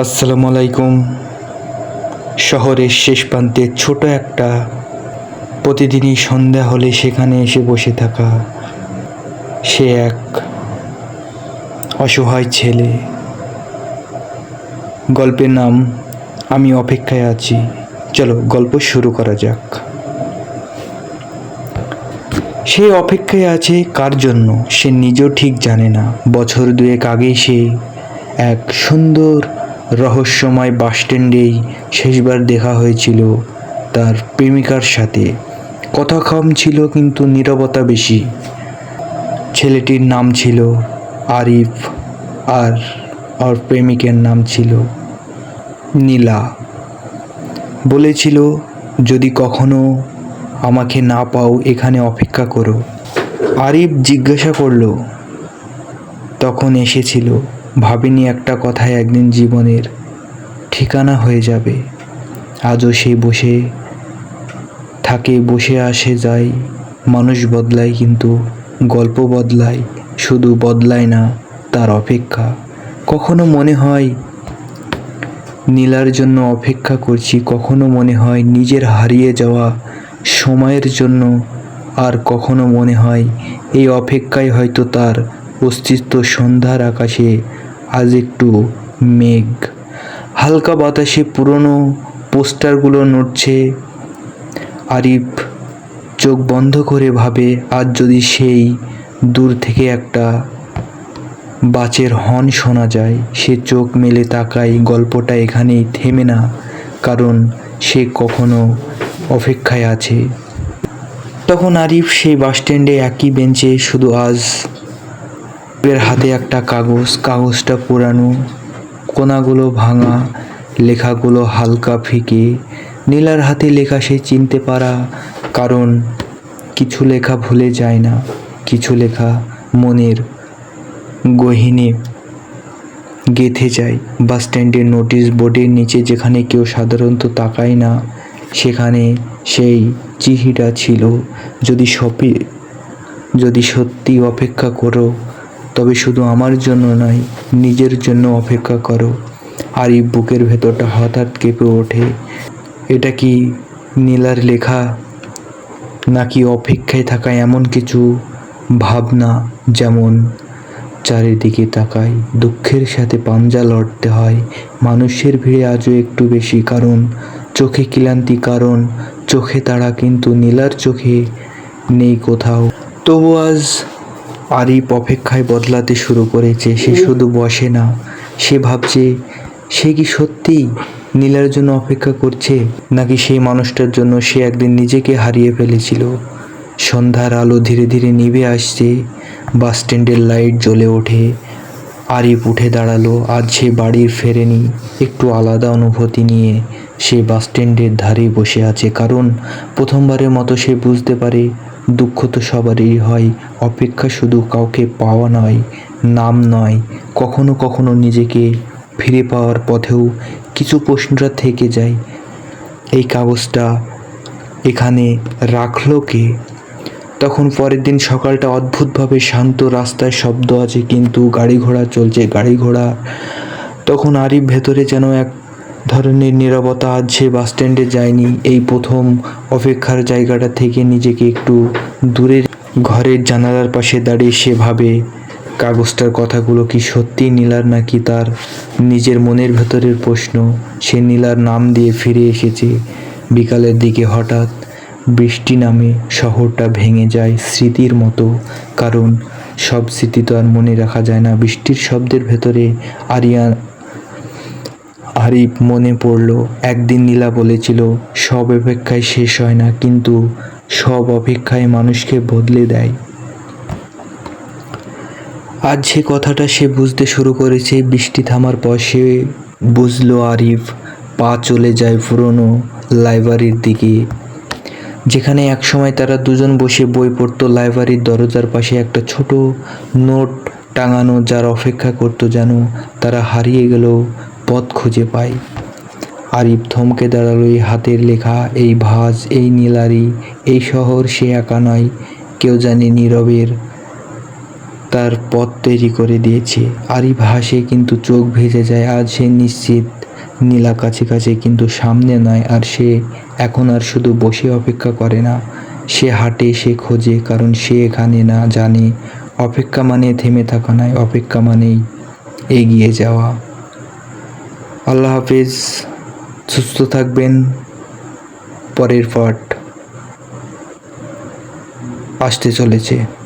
আসসালামু আলাইকুম। শহরের শেষ প্রান্তে ছোট একটা প্রতিদিনই সন্ধ্যা হলে সেখানে এসে বসে থাকা সে এক অসহায় ছেলে। গল্পের নাম আমি অপেক্ষায় আছি। চলো গল্প শুরু করা যাক। সে অপেক্ষায় আছে কার জন্য সে নিজেও ঠিক জানে না। বছর দুয়েক আগেই সে এক সুন্দর রহস্যময় বাসস্ট্যান্ডেই শেষবার দেখা হয়েছিল তার প্রেমিকার সাথে। কথা কম ছিল কিন্তু নীরবতা বেশি। ছেলেটির নাম ছিল আরিফ আর ওর প্রেমিকের নাম ছিল নীলা। বলেছিল যদি কখনো আমাকে না পাও এখানে অপেক্ষা করো। আরিফ জিজ্ঞাসা করলো তখন এসেছিল, ভাবিনি একটা কথায় একদিন জীবনের ঠিকানা হয়ে যাবে। আজও সে বসে থাকে, বসে আসে যায়। মানুষ বদলায় কিন্তু গল্প বদলায়, শুধু বদলায় না তার অপেক্ষা। কখনো মনে হয় নীলার জন্য অপেক্ষা করছি, কখনো মনে হয় নিজের হারিয়ে যাওয়া সময়ের জন্য, আর কখনো মনে হয় এই অপেক্ষায় হয়তো তার অস্তিত্ব। সন্ধ্যার আকাশে আজ একটু মেঘ, হালকা বাতাসে পুরনো পোস্টারগুলো নড়ছে। আরিফ চোখ বন্ধ করে ভাবে আজ যদি সেই দূর থেকে একটা বাসের হর্ন শোনা যায়। সে চোখ মেলে তাকায়। গল্পটা এখানেই থেমে না, কারণ সে কখনো অপেক্ষায় আছে। তখন আরিফ সেই বাসস্ট্যান্ডে একই বেঞ্চে, শুধু আজ এর হাতে একটা কাগজ। কাগজটা পুরানো, কোনাগুলো ভাঙা, লেখাগুলো হালকা ফিকে। নীলার হাতে লেখা সে চিনতে পারা, কারণ কিছু লেখা ভুলে যায় না, কিছু লেখা মনের গহীনে গেঁথে যায়। বাসস্ট্যান্ডের নোটিশ বোর্ডের নিচে, যেখানে কেউ সাধারণত তাকায় না, সেখানে সেই চিঠিটা ছিল, যদি সত্যি অপেক্ষা করো তবে শুধু আমার জন্য নয়, নিজের জন্য অপেক্ষা করো। আরিফ বুকের ভেতরটা হঠাৎ কেঁপে ওঠে। এটা কি নীলার লেখা, নাকি অপেক্ষায় থাকা এমন কিছু ভাবনা? যেমন চারিদিকে তাকাই, দুঃখের সাথে পাঞ্জা লড়তে হয়। মানুষের ভিড়ে আজও একটু বেশি, কারণ চোখে ক্লান্তি, কারণ চোখে তাড়া, কিন্তু নীলার চোখে নেই কোথাও। তবু আজ আরিফ অপেক্ষায় বদলাতে শুরু করেছে। সে শুধু বসে না, সে ভাবছে সে কি সত্যিই নীলার জন্য অপেক্ষা করছে, নাকি সেই মানুষটার জন্য সে একদিন নিজেকে হারিয়ে ফেলেছিল। সন্ধ্যার আলো ধীরে ধীরে নিভে আসছে, বাসস্ট্যান্ডের লাইট জ্বলে ওঠে। আরিফ উঠে দাঁড়ালো। আজ সে বাড়ি ফেরেনি, একটু আলাদা অনুভূতি নিয়ে সে বাসস্ট্যান্ডের ধারে বসে আছে। কারণ প্রথমবারের মতো সে বুঝতে পারে দুঃখ তো সবারই হয়, অপেক্ষা শুধু কাউকে পাওয়া নয়, নাম নয়। কখনো কখনো নিজেকে ফিরে পাওয়ার পথেও কিছু প্রশ্নটা থেকে যায়। এই কাগজটা এখানে রাখলো কে? তখন পরের দিন সকালটা অদ্ভুতভাবে শান্ত। রাস্তায় শব্দ আছে কিন্তু গাড়ি ঘোড়া চলছে, গাড়ি ঘোড়া। তখন আরিফ ভেতরে যেন এক ধরনের নীরবতা। আজ সে বাসস্ট্যান্ডে যায়নি, এই প্রথম অপেক্ষার জায়গাটা থেকে নিজেকে একটু দূরে। ঘরের জানালার পাশে দাঁড়িয়ে সে ভাবে কাগজটার কথাগুলো কি সত্যি নীলার, নাকি তার নিজের মনের ভেতরের প্রশ্ন। সে নীলার নাম দিয়ে ফিরে এসেছে। বিকালের দিকে হঠাৎ বৃষ্টি নামে, শহরটা ভেঙে যায় স্মৃতির মতো, কারণ সব স্মৃতি তো আর মনে রাখা যায় না। বৃষ্টির শব্দের ভেতরে আরিফ মনে পড়ল একদিন নীলা বলেছিল সব অপেক্ষায় শেষ হয় না, কিন্তু সব অপেক্ষায় মানুষকে বদলে দেয়। আজ সে কথাটা সে বুঝতে শুরু করেছে। বৃষ্টি থামার পর সে বুঝলো। আরিফ পা চলে যায় পুরনো লাইব্রেরির দিকে, যেখানে একসময় তারা দুজন বসে বই পড়তো। লাইব্রেরির দরজার পাশে একটা ছোট নোট টাঙানো, যার অপেক্ষা করতো যেন তারা হারিয়ে গেলেও পথ খুঁজে পায়। আরিফ থমকে দাঁড়ালো। এই হাতের লেখা, এই ভাঁজ, এই নীলারি, এই শহর সে একা নয়, কেউ জানে নীরবের তার পথ তৈরি করে দিয়েছে। আরিফ হাসে কিন্তু চোখ ভেজে যায়। আজ সে নিশ্চিত নীলা কাছে কিন্তু সামনে নয়। আর সে এখন আর শুধু বসে অপেক্ষা করে না, সে হাঁটে, সে খোঁজে, কারণ সে এখানে না জানে অপেক্ষা মানে থেমে থাকা নয়, অপেক্ষা মানেই এগিয়ে যাওয়া। আল্লাহ হাফেজ, সুস্থ থাকবেন। পরের পার্ট আসতে চলেছে।